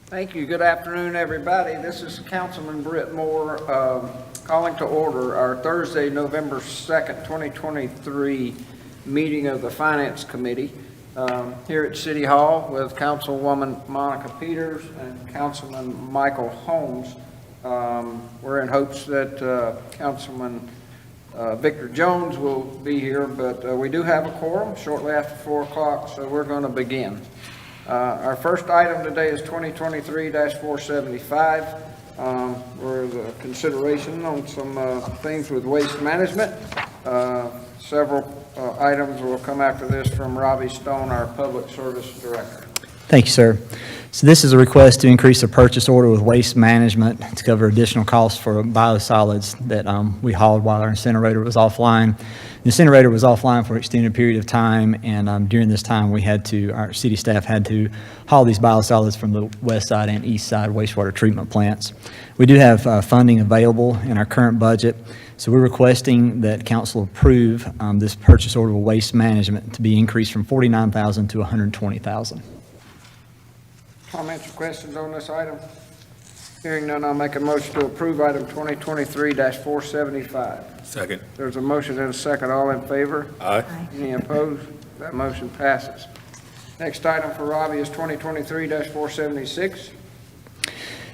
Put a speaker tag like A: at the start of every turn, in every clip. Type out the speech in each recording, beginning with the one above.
A: Thank you. Good afternoon, everybody. This is Councilman Britt Moore calling to order our Thursday, November 2nd, 2023 meeting of the Finance Committee here at City Hall with Councilwoman Monica Peters and Councilman Michael Holmes. We're in hopes that Councilman Victor Jones will be here, but we do have a quorum shortly after 4 o'clock, so we're going to begin. Our first item today is 2023-475. We're the consideration on some things with waste management. Several items will come after this from Robbie Stone, our Public Service Director.
B: Thank you, sir. So this is a request to increase the purchase order with Waste Management to cover additional costs for biosolids that we hauled while our incinerator was offline. The incinerator was offline for an extended period of time, and during this time our city staff had to haul these biosolids from the west side and east side wastewater treatment plants. We do have funding available in our current budget, so we're requesting that council approve this purchase order with Waste Management to be increased from $49,000 to $120,000.
A: Comments or questions on this item? Hearing none, I'll make a motion to approve item 2023-475.
C: Second.
A: There's a motion and a second. All in favor?
C: Aye.
A: Any opposed? That motion passes. Next item for Robbie is 2023-476.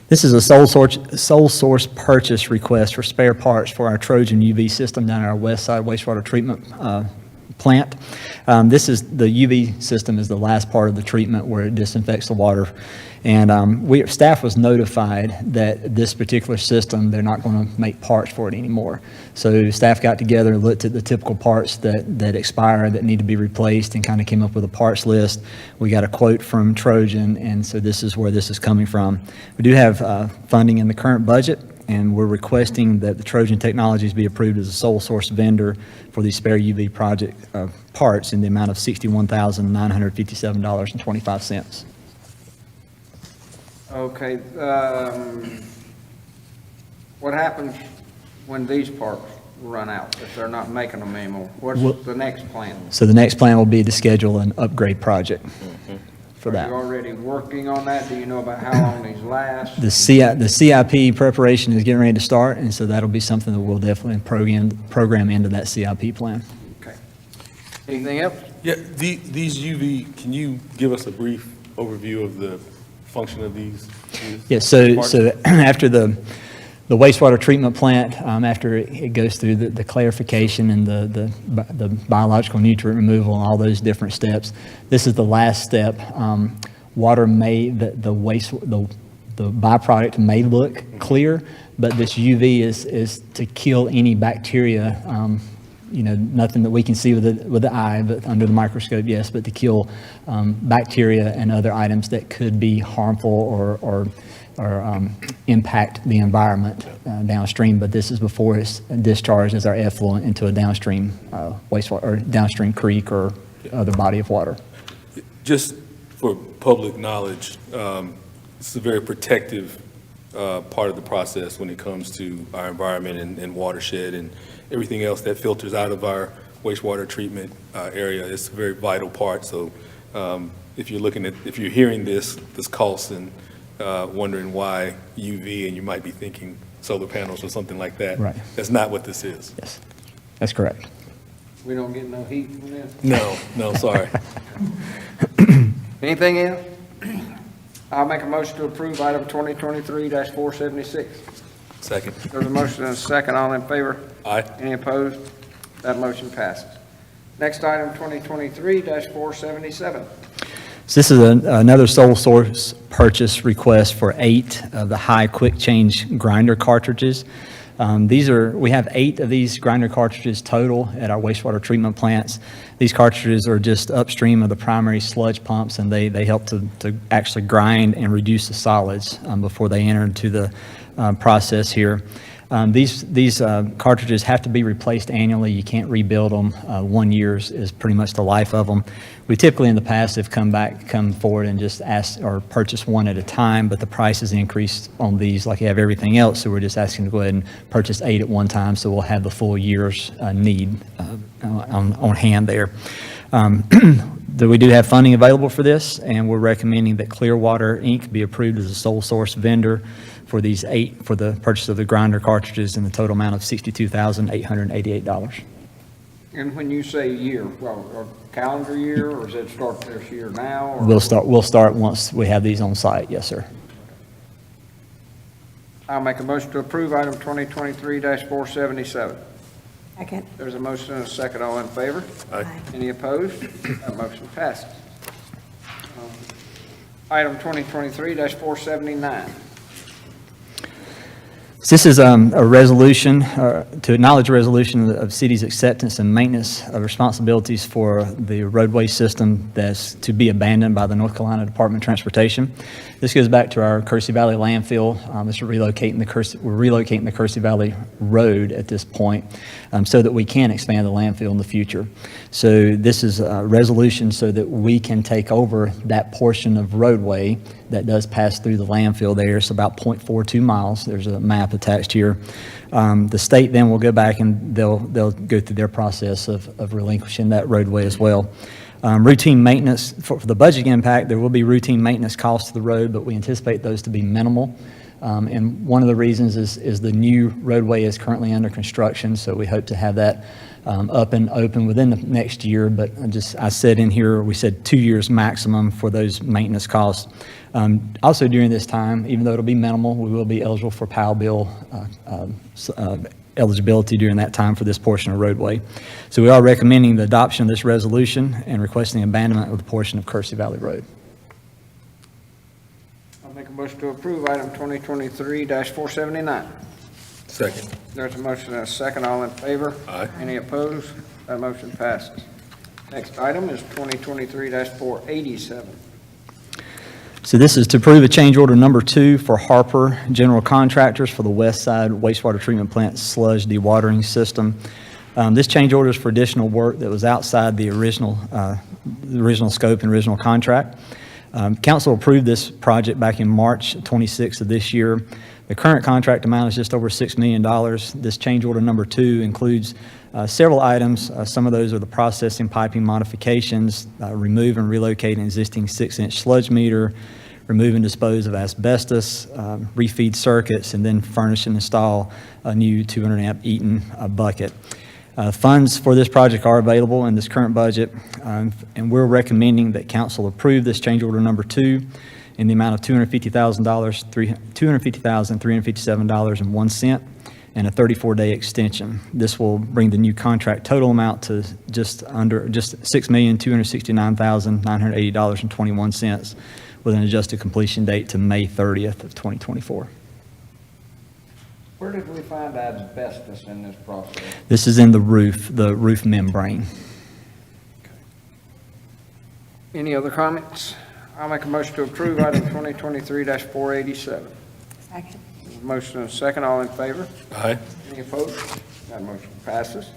B: This is a sole source purchase request for spare parts for our Trojan UV system down at our west side wastewater treatment plant. This is the UV system is the last part of the treatment where it disinfects the water. And staff was notified that this particular system, they're not going to make parts for it anymore. So staff got together and looked at the typical parts that expire, that need to be replaced, and kind of came up with a parts list. We got a quote from Trojan, and so this is where this is coming from. We do have funding in the current budget, and we're requesting that the Trojan Technologies be approved as a sole source vendor for these spare UV project parts in the amount of $61,957.25.
A: Okay, what happens when these parts run out, if they're not making them anymore? What's the next plan?
B: So the next plan will be to schedule an upgrade project for
A: Are
B: that.
A: you already working on that? Do you know about how long these last?
B: The CIP preparation is getting ready to start, and so that'll be something that we'll definitely program into that CIP plan.
A: Okay. Anything else?
C: Yeah, these UV, can you give us a brief overview of the function of these?
B: Yes, so
C: parts?
B: after the wastewater treatment plant, after it goes through the clarification and the biological nutrient removal and all those different steps, this is the last step. Water may, the byproduct may look clear, but this UV is to kill any bacteria, nothing that we can see with the eye, but under the microscope, yes, but to kill bacteria and other items that could be harmful or impact the environment downstream. But this is before it's discharged as our effluent into a downstream wastewater or downstream creek or other body of water.
C: Just for public knowledge, it's a very protective part of the process when it comes to our environment and watershed and everything else that filters out of our wastewater treatment area. It's a very vital part. So if you're hearing this cost and wondering why UV, and you might be thinking solar panels or something like that.
B: Right.
C: That's not what this is.
B: Yes, that's correct.
A: We don't get no heat from this?
C: No, sorry.
A: Anything else? I'll make a motion to approve item 2023-476.
C: Second.
A: There's a motion and a second. All in favor?
C: Aye.
A: Any opposed? That motion passes. Next item, 2023-477.
B: So this is another sole source purchase request for 8 of the high quick change grinder cartridges. We have 8 of these grinder cartridges total at our wastewater treatment plants. These cartridges are just upstream of the primary sludge pumps, and they help to actually grind and reduce the solids before they enter into the process here. These cartridges have to be replaced annually. You can't rebuild them. 1 year is pretty much the life of them. We typically in the past have come forward and just asked or purchased one at a time, but the price has increased on these like you have everything else, so we're just asking to go ahead and purchase 8 at one time, so we'll have the full year's need on hand there. We do have funding available for this, and we're recommending that Clearwater Inc. be approved as a sole source vendor for for the purchase of the grinder cartridges in the total amount of $62,888.
A: And when you say year, well, a calendar year, or does it start this year now? or-
B: We'll start once we have these on site, yes, sir.
A: I'll make a motion to approve item 2023-477.
D: Second.
A: There's a motion and a second. All in favor?
C: Aye.
A: Any opposed? That motion passes. Item 2023-479.
B: So this is a resolution, to acknowledge a resolution of city's acceptance and maintenance of responsibilities for the roadway system that's to be abandoned by the North Carolina Department of Transportation. This goes back to our Kersey Valley landfill. We're relocating the Kersey Valley Road at this point so that we can expand the landfill in the future. So this is a resolution so that we can take over that portion of roadway that does pass through the landfill there. It's about 0.42 miles. There's a map attached here. The state then will go back and they'll go through their process of relinquishing that roadway as well. Routine maintenance, for the budget impact, there will be routine maintenance costs to the road, but we anticipate those to be minimal. And one of the reasons is the new roadway is currently under construction, so we hope to have that up and open within the next year. But I said in here, we said 2 years maximum for those maintenance costs. Also during this time, even though it'll be minimal, we will be eligible for POW bill eligibility during that time for this portion of roadway. So we are recommending the adoption of this resolution and requesting abandonment of the portion of Kersey Valley Road.
A: I'll make a motion to approve item 2023-479.
C: Second.
A: There's a motion and a second. All in favor?
C: Aye.
A: Any opposed? That motion passes. Next item is 2023-487.
B: So this is to approve a change order number 2 for Harper General Contractors for the West Side Wastewater Treatment Plant sludge dewatering system. This change order is for additional work that was outside the original scope and original contract. Council approved this project back in March 26th of this year. The current contract amount is just over $6 million. This change order number 2 includes several items. Some of those are the processing piping modifications, remove and relocate an existing 6-inch sludge meter, remove and dispose of asbestos, refeed circuits, and then furnish and install a new 200-amp Eaton bucket. Funds for this project are available in this current budget, and we're recommending that council approve this change order number 2 in the amount of $250,357.01 and a 34-day extension. This will bring the new contract total amount to just $6,269,980.21 with an adjusted completion date to May 30th of 2024.
A: Where did we find asbestos in this process?
B: This is in the roof membrane.
A: Any other comments? I'll make a motion to approve item 2023-487.
D: Second.
A: Motion and a second. All in favor?
C: Aye.
A: Any opposed? That motion passes.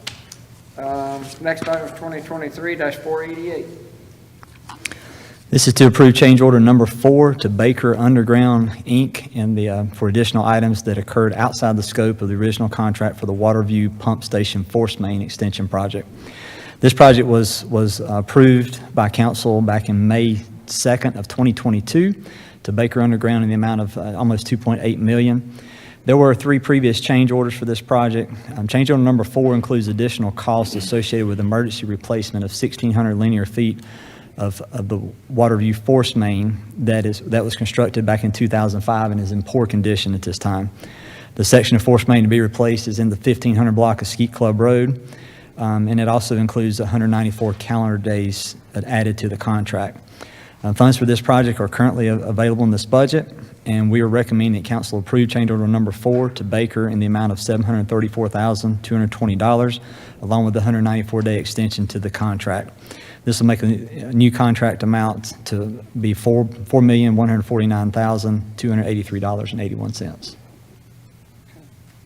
A: Next item is 2023-488.
B: This is to approve change order number 4 to Baker Underground, Inc. For additional items that occurred outside the scope of the original contract for the Waterview Pump Station Force Main Extension Project. This project was approved by council back in May 2nd of 2022 to Baker Underground in the amount of almost $2.8 million. There were 3 previous change orders for this project. Change order number 4 includes additional costs associated with emergency replacement of 1,600 linear feet of the Waterview Force Main that was constructed back in 2005 and is in poor condition at this time. The section of force main to be replaced is in the 1500 block of Skeet Club Road, and it also includes 194 calendar days added to the contract. Funds for this project are currently available in this budget, and we are recommending that council approve change order number 4 to Baker in the amount of $734,220, along with the 194-day extension to the contract. This will make a new contract amount to be $4,149,283.81.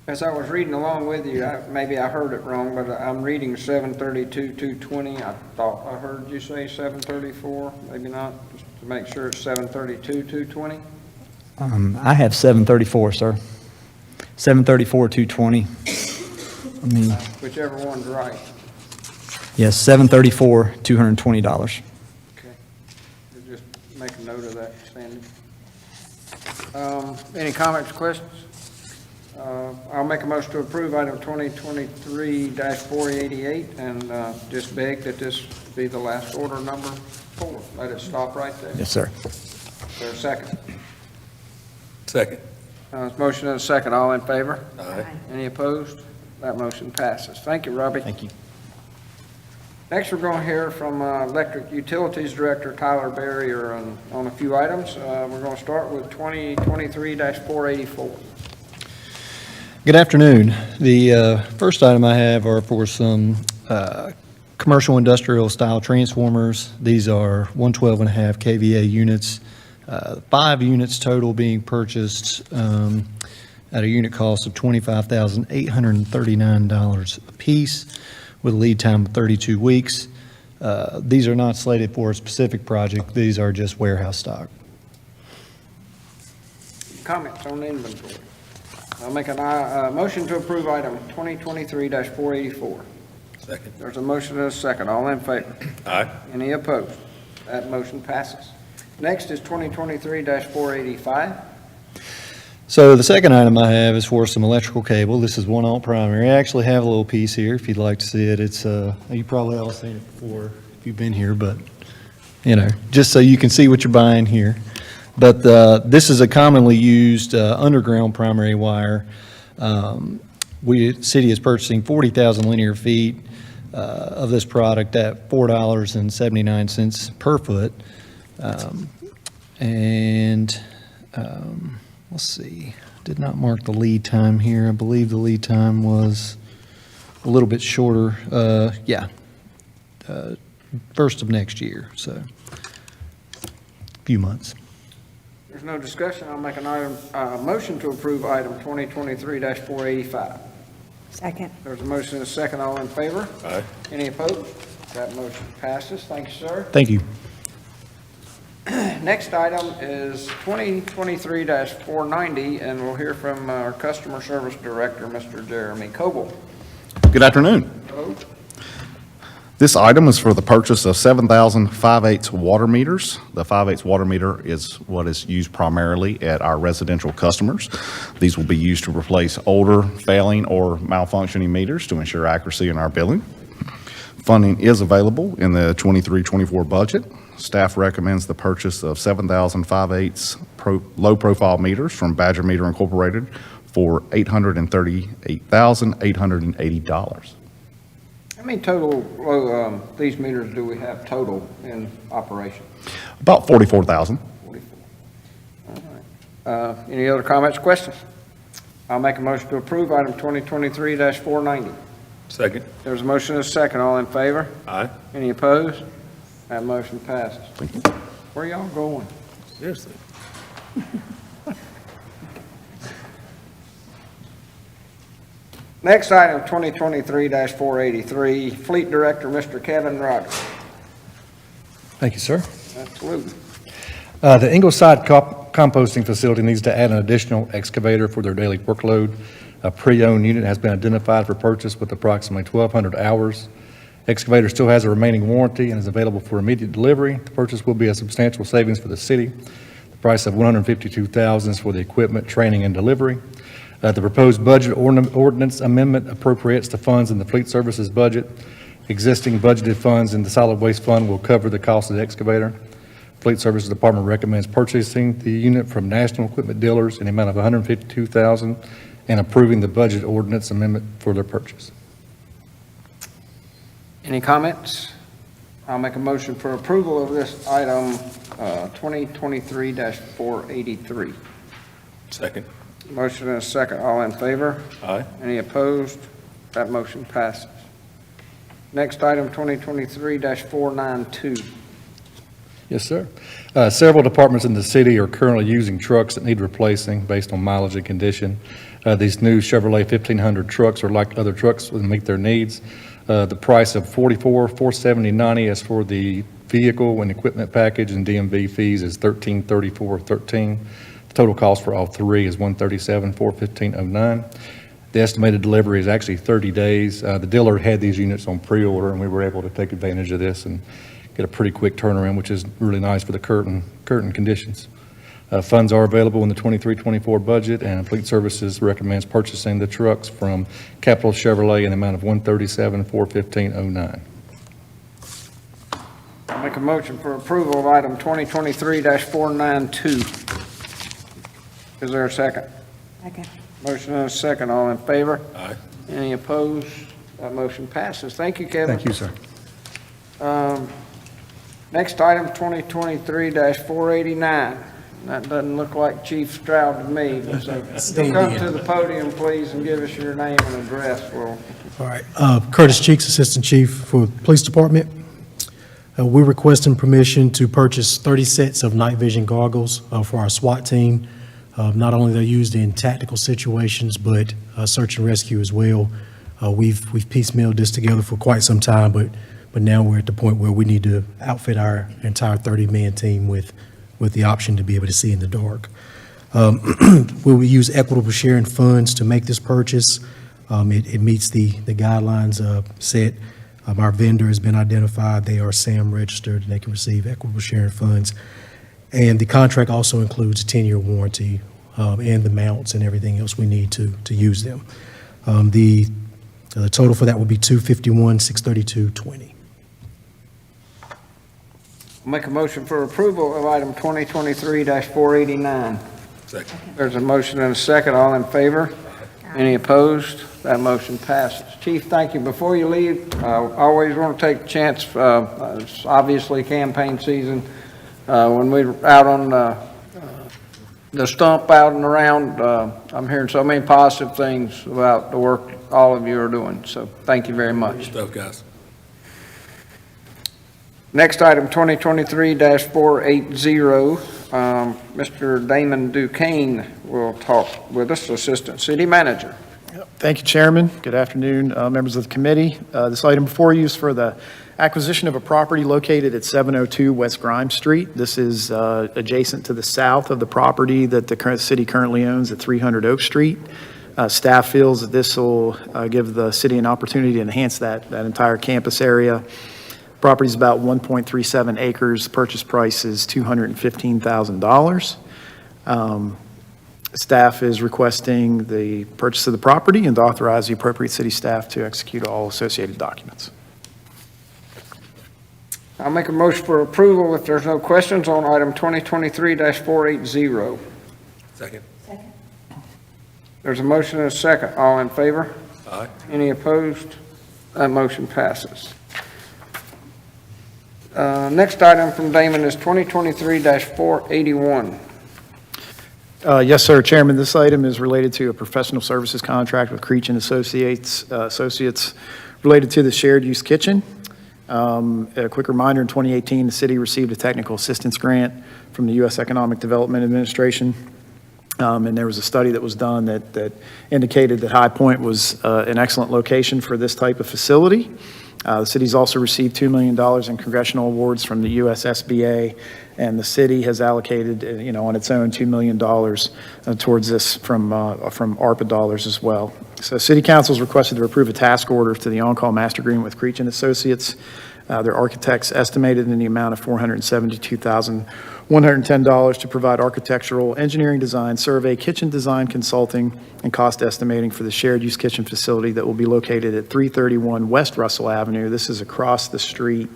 A: As I was reading along with you, maybe I heard it wrong, but I'm reading 732-220. I thought I heard you say 734, maybe not, just to make sure it's 732-220.
B: I have 734, sir. 734-220.
A: Whichever one's right.
B: Yes, $734,220.
A: note of that, Sandy. Any comments, questions? I'll make a motion to approve item 2023-488 and just beg that this be the last order number 4. Let it stop right there.
B: Yes, sir.
A: Is there a second?
C: Second.
A: Motion and a second. All in favor?
C: Aye.
A: Any opposed? That motion passes. Thank you, Robbie.
B: Thank you.
A: Next, we're going to hear from Electric Utilities Director Tyler Barrier on a few items. We're going to start with 2023-484.
E: Good afternoon. The first item I have are for some commercial industrial style transformers. These are 112.5 kVA units, 5 units total being purchased at a unit cost of $25,839 a piece with a lead time of 32 weeks. These are not slated for a specific project. These are just warehouse stock.
A: Comments on the inventory? I'll make a motion to approve item 2023-484.
C: Second.
A: There's a motion and a second. All in favor?
C: Aye.
A: Any opposed? That motion passes. Next is 2023-485.
E: So the second item I have is for some electrical cable. This is 1-aught primary. I actually have a little piece here if you'd like to see it. It's, you probably all seen it before if you've been here, but, you know, just so you can see what you're buying here. But this is a commonly used underground primary wire. City is purchasing 40,000 linear feet of this product at $4.79 per foot. Let's see, did not mark the lead time here. I believe the lead time was a little bit shorter. First of next year, so a few months.
A: There's no discussion. I'll make a motion to approve item 2023-485.
D: Second.
A: There's a motion and a second. All in favor?
C: Aye.
A: Any opposed? That motion passes. Thank you, sir.
E: Thank you.
A: Next item is 2023-490, and we'll hear from our Customer Service Director, Mr. Jeremy Coble.
F: Good afternoon.
A: Hello.
F: This item is for the purchase of 7,000 5/8 water meters. The 5/8 water meter is what is used primarily at our residential customers. These will be used to replace older, failing, or malfunctioning meters to ensure accuracy in our billing. Funding is available in the 23-24 budget. Staff recommends the purchase of 7,000 5/8 low-profile meters from Badger Meter Incorporated for $838,880.
A: How many total, these meters do we have total in operation?
F: About 44,000.
A: 44. All right. Any other comments, questions? I'll make a motion to approve item 2023-490.
C: Second.
A: There's a motion and a second. All in favor?
C: Aye.
A: Any opposed? That motion passes.
F: Thank you.
A: Where y'all going?
C: Seriously.
A: Next item, 2023-483, Fleet Director, Mr. Kevin Rogers.
G: Thank you, sir.
A: Absolutely.
G: The Ingleside composting facility needs to add an additional excavator for their daily workload. A pre-owned unit has been identified for purchase with approximately 1,200 hours. Excavator still has a remaining warranty and is available for immediate delivery. The purchase will be a substantial savings for the city. The price of $152,000 is for the equipment, training, and delivery. The proposed budget ordinance amendment appropriates the funds in the fleet services budget. Existing budgeted funds in the solid waste fund will cover the cost of the excavator. Fleet Services Department recommends purchasing the unit from National Equipment Dealers in the amount of $152,000 and approving the budget ordinance amendment for their purchase.
A: Any comments? I'll make a motion for approval of this item, 2023-483.
C: Second.
A: Motion and a second. All in favor?
C: Aye.
A: Any opposed? That motion passes. Next item, 2023-492.
G: Yes, sir. Several departments in the city are currently using trucks that need replacing based on mileage and condition. These new Chevrolet 1500 trucks are like other trucks and meet their needs. The price of $44,470.90 is for the vehicle and equipment package, and DMV fees is $1334.13. The total cost for all three is $137,415.09. The estimated delivery is actually 30 days. The dealer had these units on pre-order, and we were able to take advantage of this and get a pretty quick turnaround, which is really nice for the current conditions. Funds are available in the 23-24 budget, and Fleet Services recommends purchasing the trucks from Capital Chevrolet in the amount of $137,415.09.
A: I'll make a motion for approval of item 2023-492. Is there a second?
D: Second.
A: Motion and a second. All in favor?
C: Aye.
A: Any opposed? That motion passes. Thank you, Kevin.
G: Thank you, sir.
A: Next item, 2023-489. That doesn't look like Chief Stroud to me, but so come to the podium, please, and give us your name and address. We'll
H: All right, Curtis Cheeks, Assistant Chief for the Police Department. We're requesting permission to purchase 30 sets of night vision goggles for our SWAT team. Not only they're used in tactical situations, but search and rescue as well. We've piecemealed this together for quite some time, but now we're at the point where we need to outfit our entire 30-man team with the option to be able to see in the dark. We will use equitable sharing funds to make this purchase. It meets the guidelines set. Our vendor has been identified. They are SAM registered, and they can receive equitable sharing funds. And the contract also includes a 10-year warranty and the mounts and everything else we need to use them. The total for that would be $251,632.20.
A: make a motion for approval of item 2023-489.
C: Second.
A: There's a motion and a second. All in favor? Any opposed? That motion passes. Chief, thank you. Before you leave, I always want to take a chance, it's obviously campaign season. When we're out on the stump out and around, I'm hearing so many positive things about the work all of you are doing. So thank you very much.
C: Good stuff, guys.
A: Next item, 2023-480. Mr. Damon Duquesne will talk with us, Assistant City Manager.
I: Thank you, Chairman. Good afternoon, members of the committee. This item before you is for the acquisition of a property located at 702 West Grimes Street. This is adjacent to the south of the property that the current city currently owns at 300 Oak Street. Staff feels that this will give the city an opportunity to enhance that entire campus area. Property is about 1.37 acres. Purchase price is $215,000. Staff is requesting the purchase of the property and to authorize the appropriate city staff to execute all associated documents.
A: I'll make a motion for approval if there's no questions on item 2023-480.
C: Second.
A: There's a motion and a second. All in favor?
C: Aye.
A: Any opposed? That motion passes. Next item from Damon is 2023-481.
I: Yes, sir, Chairman. This item is related to a professional services contract with Creech and Associates related to the shared use kitchen. A quick reminder, in 2018, the city received a technical assistance grant from the U.S. Economic Development Administration. And there was a study that was done that indicated that High Point was an excellent location for this type of facility. The city's also received $2 million in congressional awards from the U.S. SBA, and the city has allocated, on its own $2 million towards this from ARPA dollars as well. So City Council is requested to approve a task order to the on-call master agreement with Creech and Associates. Their architects estimated in the amount of $472,110 to provide architectural, engineering design, survey, kitchen design consulting, and cost estimating for the shared use kitchen facility that will be located at 331 West Russell Avenue. This is across the street.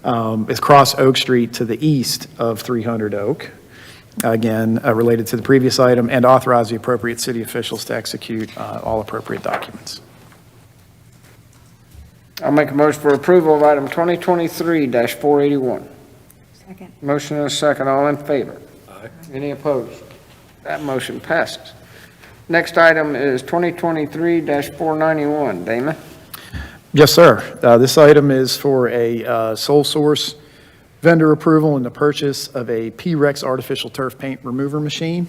I: It's across Oak Street to the east of 300 Oak. Again, related to the previous item, and authorize the appropriate city officials to execute all appropriate documents.
A: I'll make a motion for approval of item 2023-481.
D: Second.
A: Motion and a second. All in favor?
C: Aye.
A: Any opposed? That motion passes. Next item is 2023-491. Damon?
I: Yes, sir. This item is for a sole source vendor approval and the purchase of a P-Rex artificial turf paint remover machine.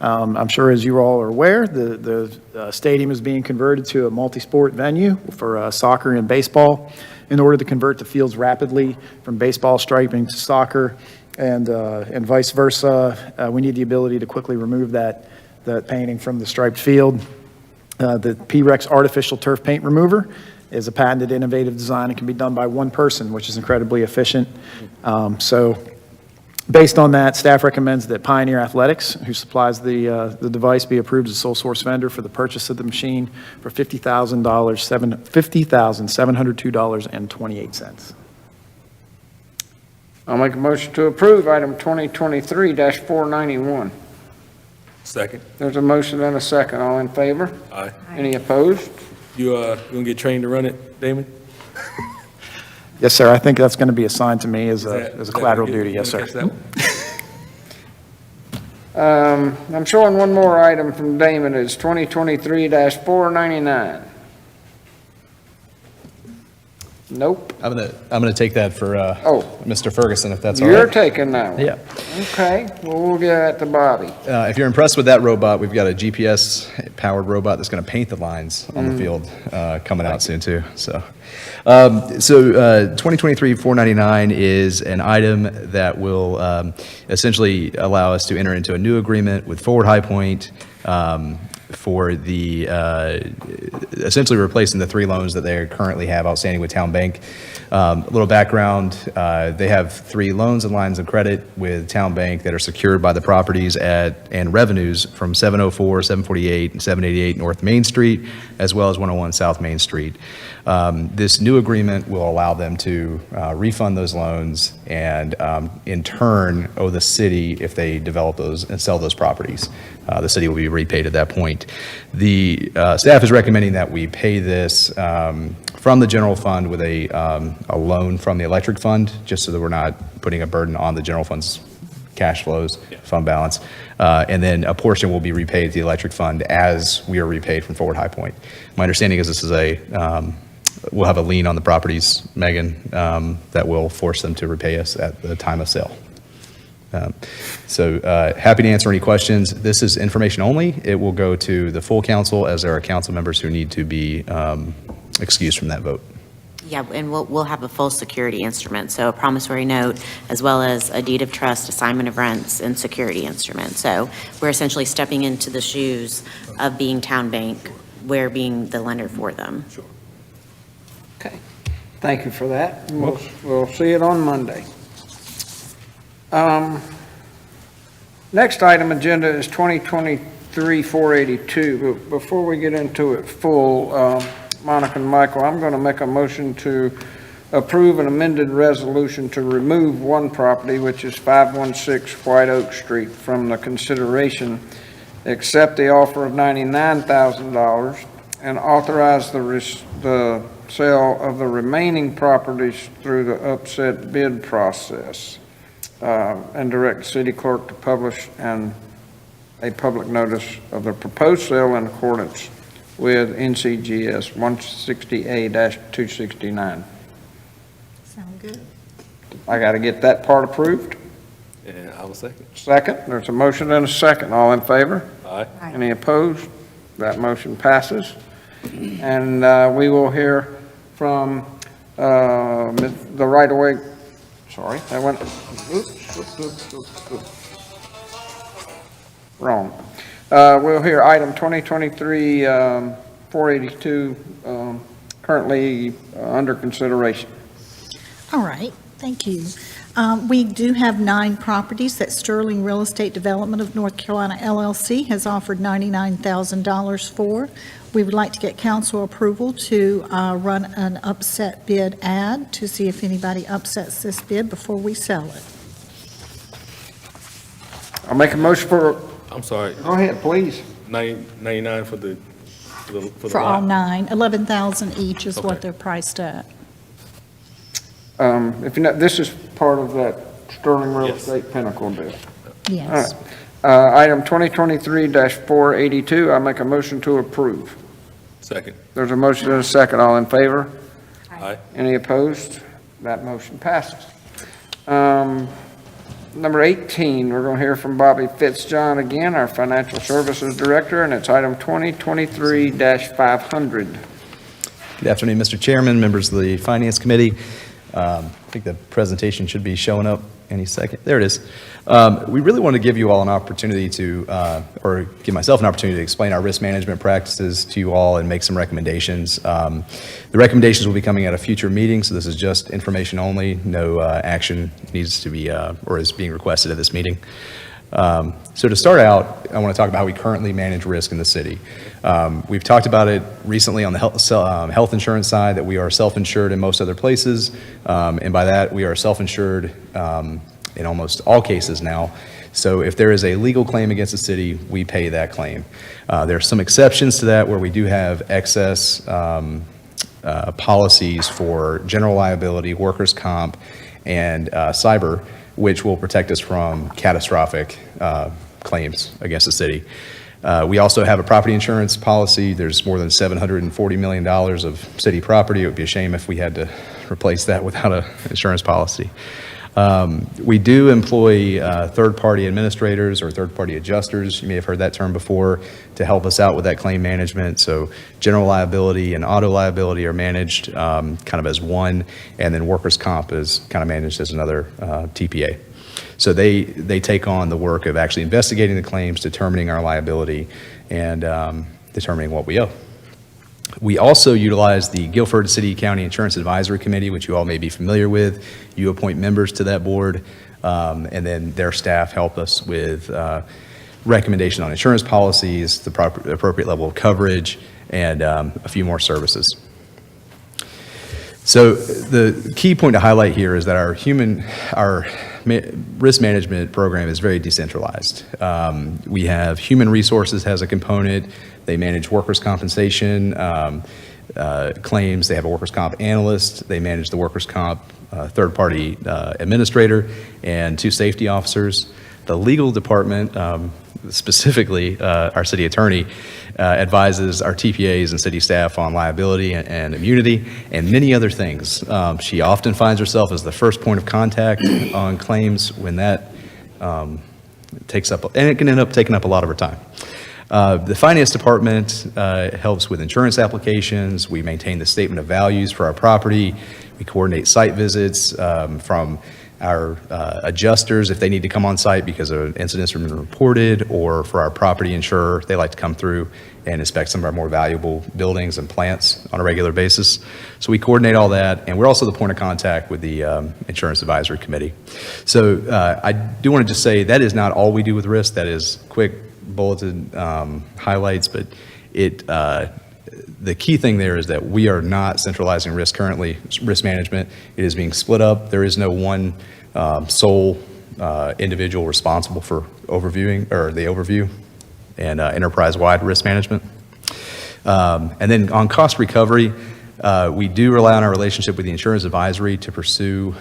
I: I'm sure, as you all are aware, the stadium is being converted to a multi-sport venue for soccer and baseball. In order to convert the fields rapidly from baseball striping to soccer and vice versa, we need the ability to quickly remove that painting from the striped field. The P-Rex artificial turf paint remover is a patented innovative design and can be done by one person, which is incredibly efficient. So based on that, staff recommends that Pioneer Athletics, who supplies the device, be approved as sole source vendor for the purchase of the machine for $50,702.28.
A: I'll make a motion to approve item 2023-491.
C: Second.
A: There's a motion and a second. All in favor?
C: Aye.
A: Any opposed?
C: You gonna get trained to run it, Damon?
I: Yes, sir, I think that's going to be assigned to me as
C: Is that-
I: a
C: is that
I: collateral
C: good?
I: duty, yes,
C: You
I: sir.
C: wanna catch that one?
A: I'm showing one more item from Damon. It's 2023-499. Nope.
J: I'm gonna take that for
A: Oh.
J: Mr. Ferguson, if that's all
A: You're
J: right.
A: taking that one?
J: Yeah.
A: Okay, well, we'll get that to Bobby.
J: If you're impressed with that robot, we've got a GPS-powered robot that's gonna paint the lines on the field coming out soon, too. So 2023-499 is an item that will essentially allow us to enter into a new agreement with Forward High Point for the, essentially replacing the 3 loans that they currently have outstanding with Town Bank. A little background, they have 3 loans and lines of credit with Town Bank that are secured by the properties and revenues from 704, 748, and 788 North Main Street, as well as 101 South Main Street. This new agreement will allow them to refund those loans and in turn owe the city if they develop those and sell those properties. The city will be repaid at that point. The staff is recommending that we pay this from the general fund with a loan from the electric fund, just so that we're not putting a burden on the general fund's cash flows, fund balance. And then a portion will be repaid to the electric fund as we are repaid from Forward High Point. My understanding is this is we'll have a lien on the properties, Megan, that will force them to repay us at the time of sale. Happy to answer any questions. This is information only. It will go to the full council, as there are council members who need to be excused from that vote.
K: Yeah, and we'll have a full security instrument, so a promissory note, as well as a deed of trust, assignment of rents, and security instrument. So we're essentially stepping into the shoes of being Town Bank, we're being the lender for them.
C: Sure.
A: Okay, thank you for that. We'll see it on Monday. Next item agenda is 2023-482. But before we get into it full, Monica and Michael, I'm going to make a motion to approve an amended resolution to remove one property, which is 516 White Oak Street, from the consideration, accept the offer of $99,000, and authorize the sale of the remaining properties through the upset bid process, and direct the city clerk to publish a public notice of the proposed sale in accordance with NCGS 160A-269.
D: Sound good?
A: I got to get that part approved.
C: And I will second.
A: Second, there's a motion and a second. All in favor?
C: Aye.
D: Aye.
A: Any opposed? That motion passes. And we will hear from the right-of-way, sorry, that went, oops. Wrong. We'll hear item 2023-482, currently under consideration.
L: All right, thank you. We do have 9 properties that Sterling Real Estate Development of North Carolina LLC has offered $99,000 for. We would like to get council approval to run an upset bid ad to see if anybody upsets this bid before we sell it.
A: I'll make a motion for,
C: I'm sorry,
A: go ahead, please.
C: 99 for the
L: For all
C: lot?
L: 9, $11,000 each is
C: Okay.
L: what they're priced at.
A: If you know, this is part of that Sterling Real
C: Yes.
A: Estate Pinnacle deal.
L: Yes.
A: Item 2023-482, I make a motion to approve.
C: Second.
A: There's a motion and a second. All in favor?
C: Aye.
A: Any opposed? That motion passes. Number 18, we're going to hear from Bobby Fitzjohn again, our Financial Services Director, and it's item 2023-500.
J: Good afternoon, Mr. Chairman, members of the Finance Committee. I think the presentation should be showing up any second. There it is. We really want to give you all an opportunity to, or give myself an opportunity to explain our risk management practices to you all and make some recommendations. The recommendations will be coming at a future meeting, so this is just information only. No action needs to be, or is being requested at this meeting. So to start out, I want to talk about how we currently manage risk in the city. We've talked about it recently on the health insurance side, that we are self-insured in most other places, and by that, we are self-insured in almost all cases now. So if there is a legal claim against the city, we pay that claim. There are some exceptions to that where we do have excess policies for general liability, workers' comp, and cyber, which will protect us from catastrophic claims against the city. We also have a property insurance policy. There's more than $740 million of city property. It would be a shame if we had to replace that without an insurance policy. We do employ third-party administrators or third-party adjusters. You may have heard that term before, to help us out with that claim management. So general liability and auto liability are managed kind of as one, and then workers' comp is kind of managed as another TPA. So they take on the work of actually investigating the claims, determining our liability, and determining what we owe. We also utilize the Guilford City County Insurance Advisory Committee, which you all may be familiar with. You appoint members to that board, and then their staff help us with recommendation on insurance policies, the appropriate level of coverage, and a few more services. So the key point to highlight here is that our risk management program is very decentralized. We have human resources has a component. They manage workers' compensation claims. They have a workers' comp analyst. They manage the workers' comp third-party administrator and 2 safety officers. The legal department, specifically our city attorney, advises our TPAs and city staff on liability and immunity and many other things. She often finds herself as the first point of contact on claims when that takes up, and it can end up taking up a lot of her time. The finance department helps with insurance applications. We maintain the statement of values for our property. We coordinate site visits from our adjusters if they need to come on site because an incident's been reported, or for our property insurer, they like to come through and inspect some of our more valuable buildings and plants on a regular basis. So we coordinate all that, and we're also the point of contact with the Insurance Advisory Committee. So I do want to just say that is not all we do with risk. That is quick bulleted highlights, but the key thing there is that we are not centralizing risk currently, risk management. It is being split up. There is no one sole individual responsible for overviewing, or the overview and enterprise-wide risk management. And then on cost recovery, we do rely on our relationship with the Insurance Advisory to pursue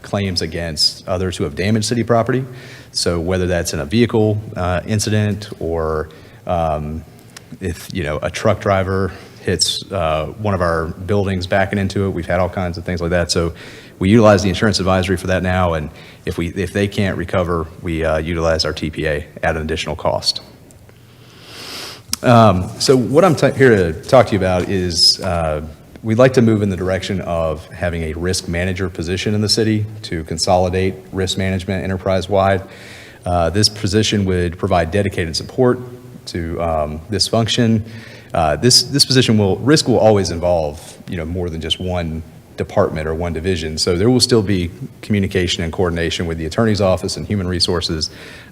J: claims against others who have damaged city property. So whether that's in a vehicle incident, or if a truck driver hits one of our buildings backing into it, we've had all kinds of things like that. So we utilize the Insurance Advisory for that now, and if they can't recover, we utilize our TPA at an additional cost. So what I'm here to talk to you about is we'd like to move in the direction of having a risk manager position in the city to consolidate risk management enterprise-wide. This position would provide dedicated support to this function. This position risk will always involve more than just one department or one division. So there will still be communication and coordination with the attorney's office and human resources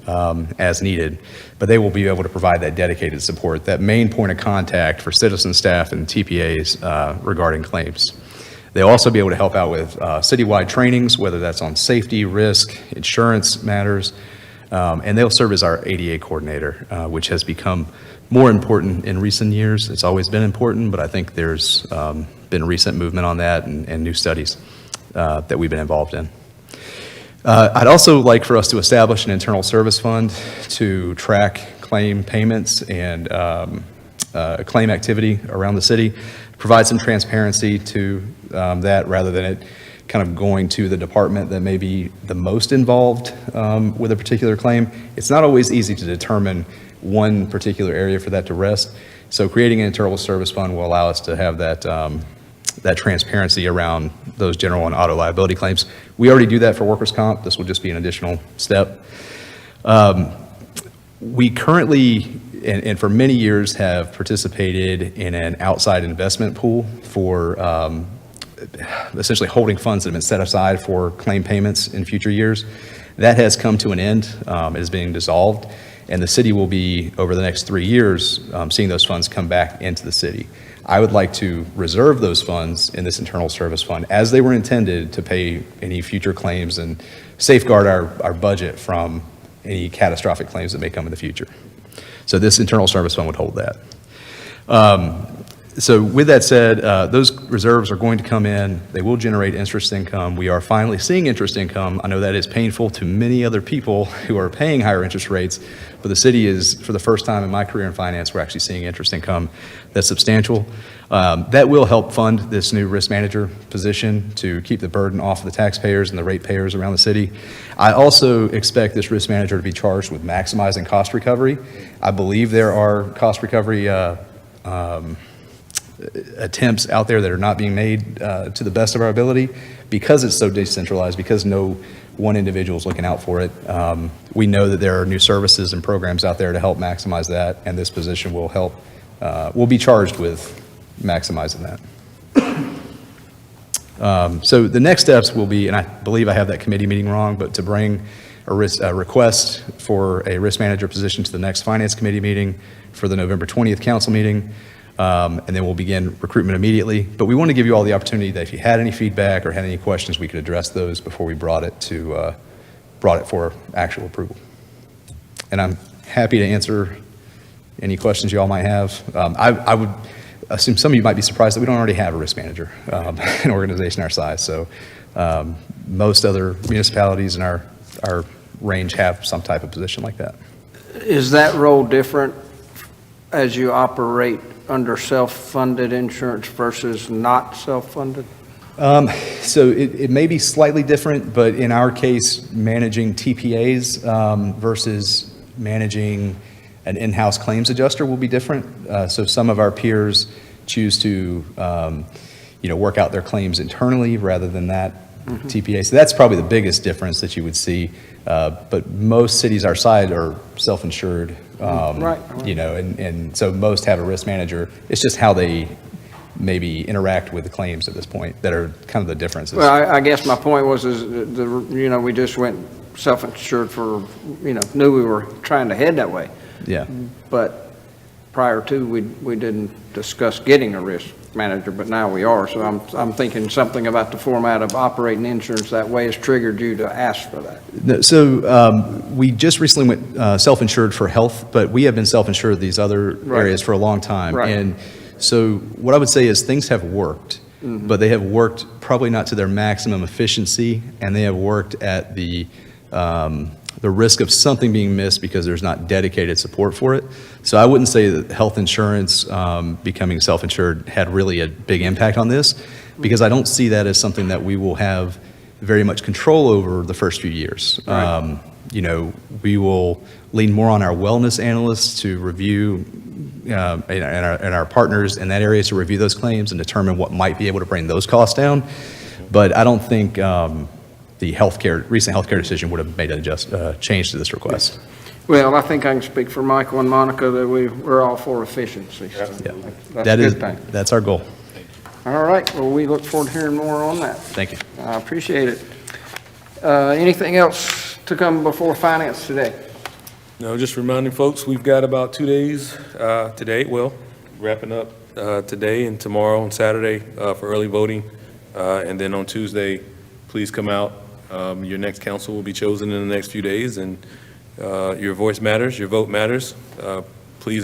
J: as needed, but they will be able to provide that dedicated support, that main point of contact for citizen staff and TPAs regarding claims. They'll also be able to help out with citywide trainings, whether that's on safety, risk, insurance matters, and they'll serve as our ADA coordinator, which has become more important in recent years. It's always been important, but I think there's been recent movement on that and new studies that we've been involved in. I'd also like for us to establish an internal service fund to track claim payments and claim activity around the city, provide some transparency to that rather than it kind of going to the department that may be the most involved with a particular claim. It's not always easy to determine one particular area for that to rest. So creating an internal service fund will allow us to have that that transparency around those general and auto liability claims. We already do that for workers' comp. This will just be an additional step. We currently, and for many years, have participated in an outside investment pool for essentially holding funds that have been set aside for claim payments in future years. That has come to an end. It is being dissolved, and the city will be, over the next 3 years, seeing those funds come back into the city. I would like to reserve those funds in this internal service fund as they were intended to pay any future claims and safeguard our budget from any catastrophic claims that may come in the future. So this internal service fund would hold that. So with that said, those reserves are going to come in. They will generate interest income. We are finally seeing interest income. I know that is painful to many other people who are paying higher interest rates, but the city is, for the first time in my career in finance, we're actually seeing interest income that's substantial. That will help fund this new risk manager position to keep the burden off of the taxpayers and the ratepayers around the city. I also expect this risk manager to be charged with maximizing cost recovery. I believe there are cost recovery attempts out there that are not being made to the best of our ability because it's so decentralized, because no one individual is looking out for it. We know that there are new services and programs out there to help maximize that, and this position will help, will be charged with maximizing that. So the next steps will be, and I believe I have that committee meeting wrong, but to bring a request for a risk manager position to the next finance committee meeting for the November 20th council meeting. And then we'll begin recruitment immediately. But we want to give you all the opportunity that if you had any feedback or had any questions, we could address those before we brought it for actual approval. And I'm happy to answer any questions you all might have. I would assume some of you might be surprised that we don't already have a risk manager, an organization our size. So most other municipalities in our range have some type of position like that.
A: Is that role different as you operate under self-funded insurance versus not self-funded?
J: So it may be slightly different, but in our case, managing TPAs versus managing an in-house claims adjuster will be different. So some of our peers choose to, work out their claims internally rather than that TPA. So that's probably the biggest difference that you would see. But most cities our size are self-insured.
A: Right.
J: And so most have a risk manager. It's just how they maybe interact with the claims at this point that are kind of the differences.
A: Well, I guess my point was we just went self-insured for, knew we were trying to head that way.
J: Yeah.
A: But prior to, we didn't discuss getting a risk manager, but now we are. So I'm thinking something about the format of operating insurance that way has triggered you to ask for that.
J: So we just recently went self-insured for health, but we have been self-insured these other areas for a long time.
A: Right.
J: And so what I would say is things have worked, but they have worked probably not to their maximum efficiency, and they have worked at the risk of something being missed because there's not dedicated support for it. So I wouldn't say that health insurance becoming self-insured had really a big impact on this, because I don't see that as something that we will have very much control over the first few years.
A: Right.
J: We will lean more on our wellness analysts to review and our partners in that area to review those claims and determine what might be able to bring those costs down. But I don't think the recent healthcare decision would have made a change to this request.
A: Well, I think I can speak for Michael and Monica that we're all for efficiency. So
J: Yeah.
A: that's a good thing.
J: That's our goal.
A: All right, well, we look forward to hearing more on that.
J: Thank you.
A: I appreciate it. Anything else to come before finance today?
C: No, just reminding folks, we've got about 2 days today, wrapping up today and tomorrow and Saturday for early voting. And then on Tuesday, please come out. Your next council will be chosen in the next few days, and your voice matters, your vote matters. Please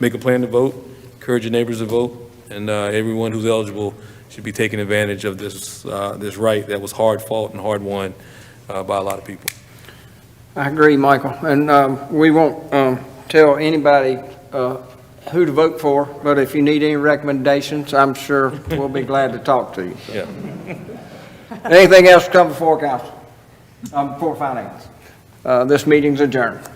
C: make a plan to vote, encourage your neighbors to vote, and everyone who's eligible should be taking advantage of this right that was hard fought and hard won by a lot of people.
A: I agree, Michael, and we won't tell anybody who to vote for, but if you need any recommendations, I'm sure we'll be glad to talk to you.
C: Yeah.
A: Anything else to come before council, before finance? This meeting's adjourned.